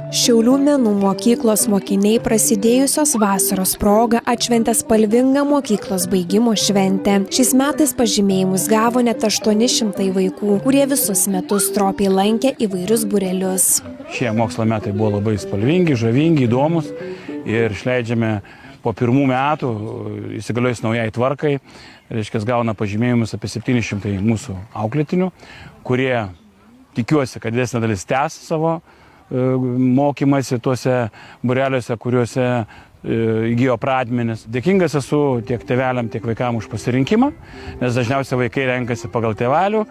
Šiaulių menų mokyklos mokiniai prasidėjusios vasaros proga atšventė spalvingą mokyklos baigimo šventę. Šiais metais pažymėjimus gavo net 800 vaikų, kurie visus metus stropiai lankė įvairius būrelius. Šie mokslo metai buvo labai spalvingi, žavingi, įdomus ir išleidžiame po pirmų metų, įsigaliojus naujai tvarkai, reiškia, gauna pažymėjimus apie 700 mūsų auklėtinių, kurie tikiuosi, kad didesnė dalis tęs savo mokymasi tuose būreliuose, kuriuose įgijo pradmenis. Dėkingas esu tiek tėveliam, tiek vaikam už pasirinkimą, nes dažniausiai vaikai renkasi pagal tėvelių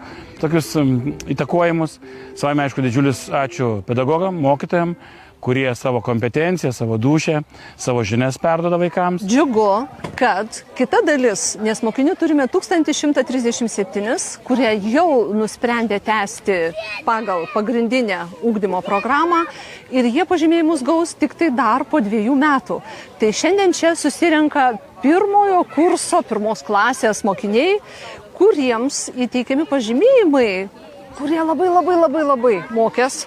tokius įtakojimus. Savame, aišku, didžiulis ačiū pedagogam, mokytojam, kurie savo kompetenciją, savo dūšę, savo žinias perduoda vaikams. Džiugu, kad kita dalis, nes mokinių turime 1137, kurie jau nusprendė tęsti pagal pagrindinę ugdymo programą ir jie pažymėjimus gaus tik tai dar po 2 metų. Tai šiandien čia susirenka pirmojo kurso, pirmos klasės mokiniai, kuriems įteikiami pažymėjimai, kurie labai mokės.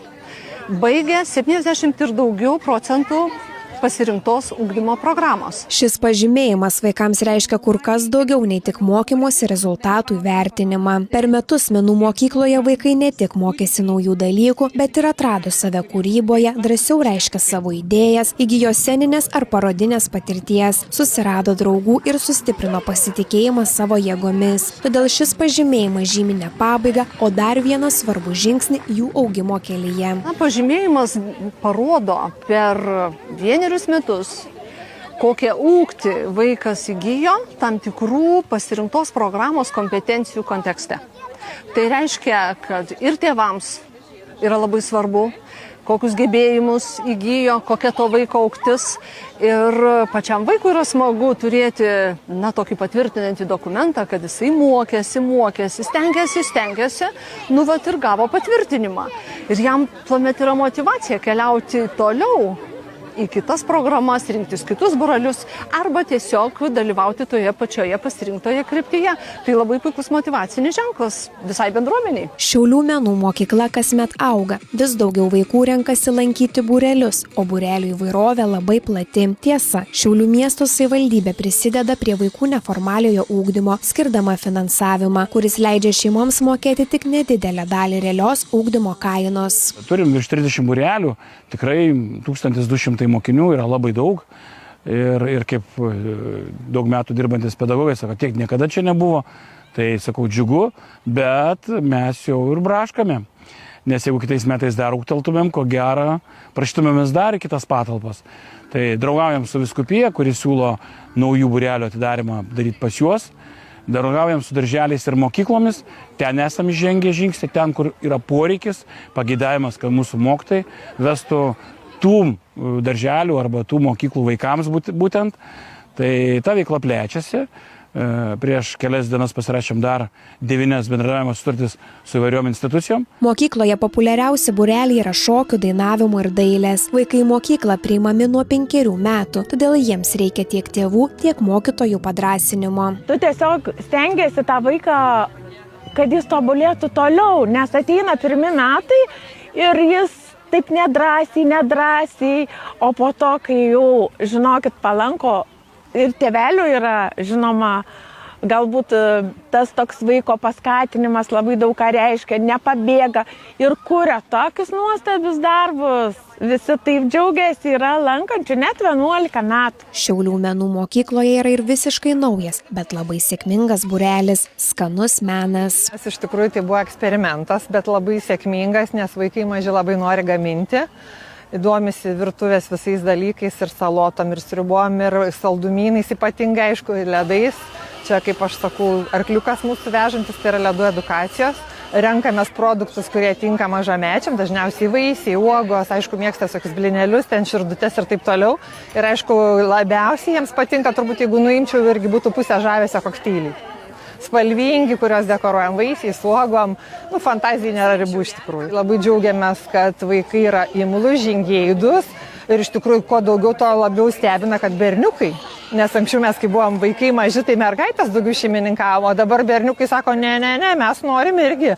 Baigė 70 ir daugiau procentų pasirinktos ugdymo programos. Šis pažymėjimas vaikams reiškia kur kas daugiau nei tik mokymosi rezultatų įvertinimą. Per metus menų mokykloje vaikai ne tik mokėsi naujų dalykų, bet ir atrado save kūryboje, drąsiau reiškia savo idėjas, įgijo sceninės ar parodinės patirties, susirado draugų ir sustiprino pasitikėjimą savo jėgomis. Todėl šis pažymėjimas žymi ne pabaigą, o dar vieną svarbų žingsnį jų augimo kelyje. Pažymėjimas parodo per 1 metus, kokią ūgtį vaikas įgijo tam tikrų pasirinktos programos kompetencijų kontekste. Tai reiškia, kad ir tėvams yra labai svarbu, kokius gebėjimus įgijo, kokia to vaiko augtis. Ir pačiam vaikui yra smagu turėti tokį patvirtinantį dokumentą, kad jisai mokėsi, stengėsi, vat ir gavo patvirtinimą. Ir jam tuomet yra motyvacija keliauti toliau į kitas programas, rinktis kitus būrelius arba tiesiog dalyvauti toje pačioje pasirinktoje kryptyje. Tai labai puikus motyvacinis ženklas visai bendruomeniai. Šiaulių menų mokykla kasmet auga. Vis daugiau vaikų renkasi lankyti būrelius, o būrelių įvairovė labai plati. Tiesa, Šiaulių miesto savivaldybė prisideda prie vaikų neformaliojo ugdymo, skirdama finansavimą, kuris leidžia šeimoms mokėti tik nedidelę dalį realios ugdymo kainos. Turim virš 30 būrelių, tikrai 1200 mokinių yra labai daug ir kaip daug metų dirbantis pedagogai sako, tiek niekada čia nebuvo, tai sakau džiugu, bet mes jau ir braškame, nes jeigu kitais metais dar ūgteltumėm, ko gero, prašytumėmės dar į kitas patalpas. Tai draugaujam su vyskupija, kuris siūlo naujų būrelių atidarimą daryti pas juos, draugaujam su darželiais ir mokyklomis, ten esam žengę žingsnį, ten, kur yra poreikis, pageidavimas, kad mūsų mokytojai vestų tų darželių arba tų mokyklų vaikams būtent. Tai ta veikla plečiasi. Prieš kelias dienas pasirašėm dar 9 bendravimo sutartis su įvairiom institucijom. Mokykloje populiariausi būreliai yra šokių, dainavimo ir dailės. Vaikai į mokyklą priimami nuo 5 metų, todėl jiems reikia tiek tėvų, tiek mokytojų padrąsinimo. Tu tiesiog stengiasi tą vaiką, kad jis tobulėtų toliau, nes ateina 1 metai ir jis taip nedrąsiai, o po to, kai jau, žinokit, palanko ir tėvelių yra, žinoma, galbūt tas toks vaiko paskatinimas labai daug ką reiškia, nepabėga ir kuria tokius nuostabius darbus. Visi taip džiaugiasi, yra lankančių net 11 metų. Šiaulių menų mokykloje yra ir visiškai naujas, bet labai sėkmingas būrelis – skanus menas. Iš tikrųjų tai buvo eksperimentas, bet labai sėkmingas, nes vaikai maži labai nori gaminti. Domisi virtuvės visais dalykais ir salotom, ir sriubom, ir saldumynais, ypatingai, aišku, ledais. Čia, kaip aš sakau, arkliukas mūsų vežantis, tai yra ledų edukacijos. Renkamės produktus, kurie tinka mažamečiam, dažniausiai vaisiai, uogos, aišku, mėgsta tokius blinelius, ten širdutes ir taip toliau. Ir aišku, labiausiai jiems patinka, turbūt, jeigu nuimčiau, irgi būtų pusę žavesio kokteiliai. Spalvingi, kurios dekoruojam vaisiais, uogom, fantazijai nėra ribų iš tikrųjų. Labai džiaugiamės, kad vaikai yra imlūs, žingeidūs ir iš tikrųjų, kuo daugiau, to labiau stebina, kad berniukai Nes anksčiau mes, kai buvom vaikai maži, tai mergaitės daugiau šeimininkavo, o dabar berniukai sako, ne, mes norim irgi.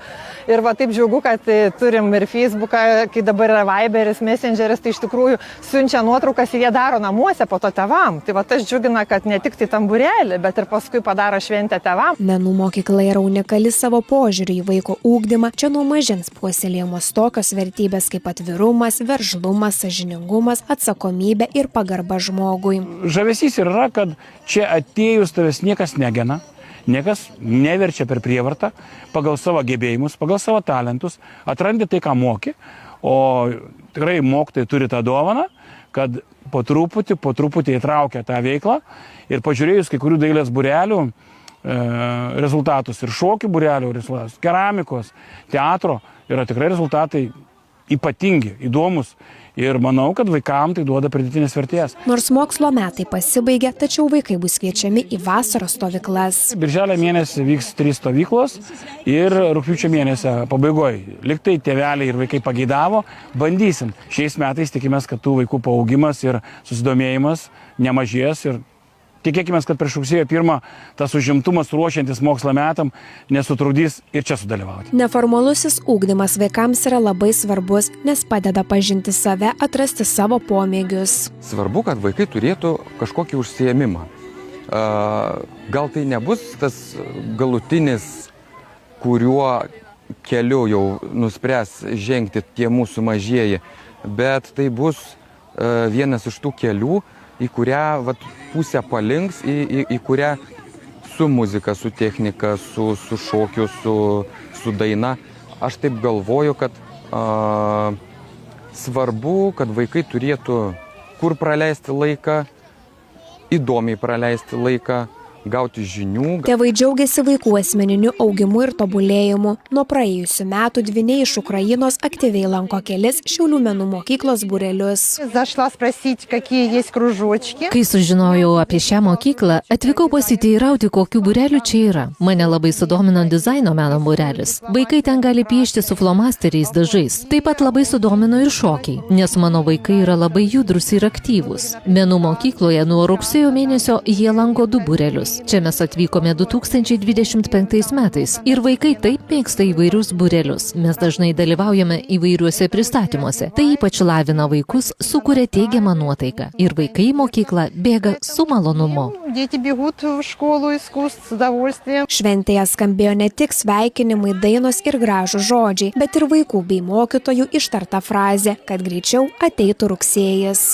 Ir va taip džiaugu, kad turim ir Facebooką, kai dabar yra Viberis, Messengeris, tai iš tikrųjų siunčia nuotraukas ir jie daro namuose po to tėvam. Tai va tas džiugina, kad ne tik tai tamburėlį, bet ir paskui padaro šventę tėvam. Menų mokykla yra unikali savo požiūriu į vaiko ugdymą. Čia nuo mažens puoselėjamos tokios vertybės kaip atvirumas, veržlumas, sąžiningumas, atsakomybė ir pagarba žmogui. Žavesys yra, kad čia atėjus tavęs niekas negena. Niekas neverčia per prievartą, pagal savo gebėjimus, pagal savo talentus, atrandi tai, ką moki, o tikrai mokytojai turi tą dovaną, kad po truputį įtraukia tą veiklą ir pažiūrėjus kai kurių dailės būrelių rezultatus ir šokių būrelių, rezultatus, keramikos, teatro, yra tikrai rezultatai ypatingi, įdomus. Ir manau, kad vaikams tai duoda pridėtinės vertės. Nors mokslo metai pasibaigė, tačiau vaikai bus kviečiami į vasaros stovyklas. Birželio mėnesį vyks 3 stovyklos ir rugpjūčio mėnesio pabaigoje. Liktai tėveliai ir vaikai pageidavo, bandysim. Šiais metais tikimės, kad tų vaikų paaugimas ir susidomėjimas nemažės ir tikėkime, kad prieš rugsėjo 1 tas užimtumas ruošiantis mokslo metam nesutrukdys ir čia sudalyvauti. Neformalusis ūkdymas vaikams yra labai svarbus, nes padeda pažinti save, atrasti savo pomėgius. Svarbu, kad vaikai turėtų kažkokį užsiėmimą. Gal tai nebus tas galutinis, kuriuo keliu jau nuspręs žengti tie mūsų mažieji, bet tai bus vienas iš tų kelių, į kurią pusę palinks, į kurią su muzika, su technika, su šokiu, su daina. Aš taip galvoju, kad svarbu, kad vaikai turėtų kur praleisti laiką, įdomiai praleisti laiką, gauti žinių. Tėvai džiaugiasi vaikų asmeniniu augimu ir tobulėjimu. Nuo praėjusių metų dvyniai iš Ukrainos aktyviai lanko kelis Šiaulių menų mokyklos būrelius. Kai sužinojau apie šią mokyklą, atvykau pasiteirauti, kokių būrelių čia yra. Mane labai sudomino dizaino meno būrelis. Vaikai ten gali piešti su flomasteriais dažais. Taip pat labai sudomino ir šokiai, nes mano vaikai yra labai judrus ir aktyvūs. Menų mokykloje nuo rugsėjo mėnesio jie lanko 2 būrelius. Čia mes atvykome 2025 metais ir vaikai taip mėgsta įvairius būrelius. Mes dažnai dalyvaujame įvairiuose pristatymuose. Tai ypač lavina vaikus, sukuria teigiamą nuotaiką ir vaikai į mokyklą bėga su malonumu. Šventėje skambėjo ne tik sveikinimai, dainos ir gražūs žodžiai, bet ir vaikų bei mokytojų ištarta frazė, kad greičiau ateitų rugsėjis.